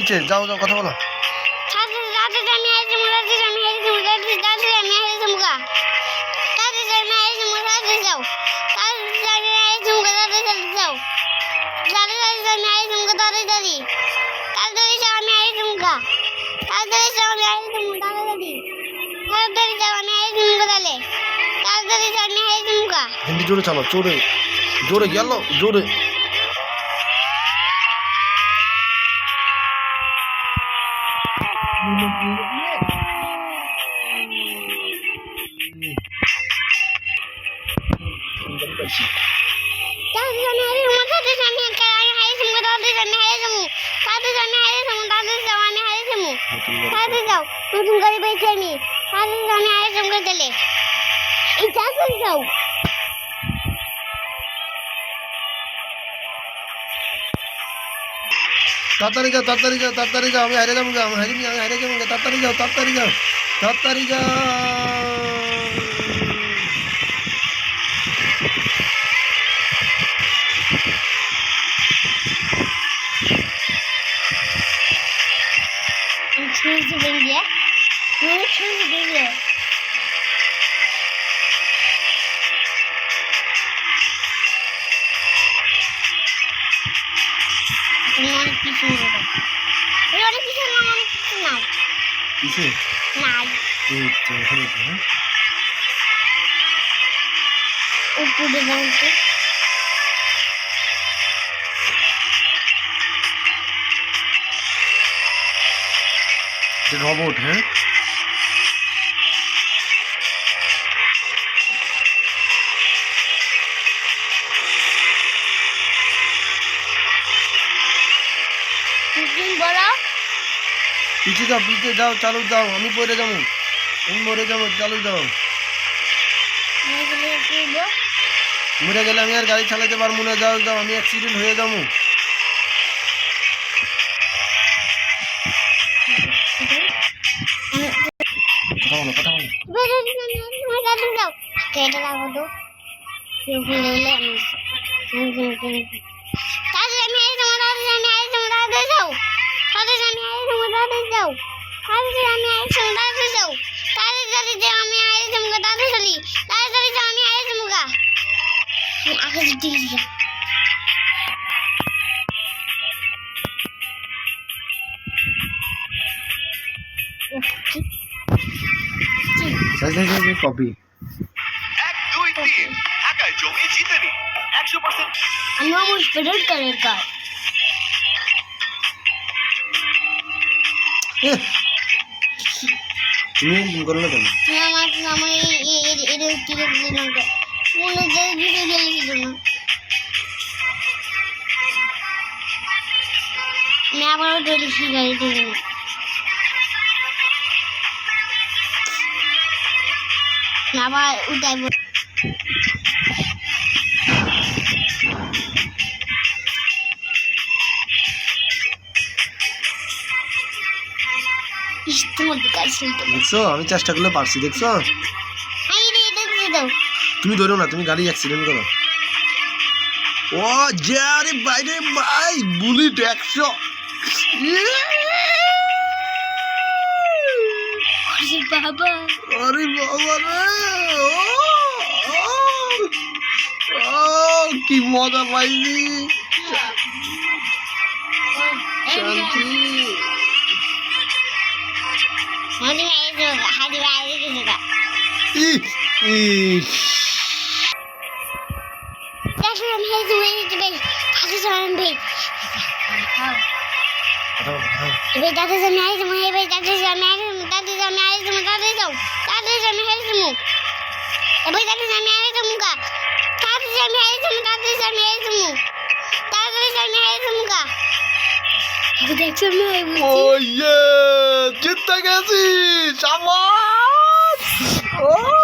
পিছে যাও যাও কথা বলো हिंदी जोरे चलो जोरे जोरे गेलो जोरे तातारी जाओ तातारी जाओ तातारी जाओ मैं हारे जाऊंगा मैं हारे जाऊंगा तातारी जाओ तातारी जाओ तातारी जाओ किसे নাই উপরে যাচ্ছে ये रोबोट है पीछे जाओ चालू जाओ हमें पड़े जाओ हम मरे जाओ चालू जाओ मरे गले हमें यार गाड़ी चालाते पारबो ना जाओ जाओ हमें एक्सीडेंट हो जाबो কথা বলো যাও কেটে লাগো তো কেউ বলে আমি কপি 1 2 3 ঢাকায় জমি জিতে নি 100% আমি আমার স্পিরিট কারের কার তুমি করো না কেন আমার এর কি করে না মনে যে ভিডিও গেছিল না मैं আবার ডলি শিখাই দিই না আবার উঠাইব ইস্তেমাল কাছে দেখছো আমি চেষ্টা করলে পারছি দেখছো আই রে দেখতে দাও তুমি ধরো না তুমি গাড়ি অ্যাক্সিডেন্ট করো ও যারে বাইরে ভাই বুলেট 100 বাবা আরে বাবা রে ও কি মজা পাইনি শান্তি হাদি ভাই গেছে দেখো আমি হেই তুমি কাছে যাবেন ভাই ভাই দাদা জানি আই তুমি ভাই দাদা জানি আই তুমি দাদা জানি আই তুমি দাদা যাও দাদা জানি হেই তুমি ভাই দাদা জানি আই তুমি কা দাদা জানি আই তুমি দাদা জানি আই তুমি দাদা জানি আই তুমি কা দেখছো না ও ইয়ে জিতে গেছি শাবাশ ও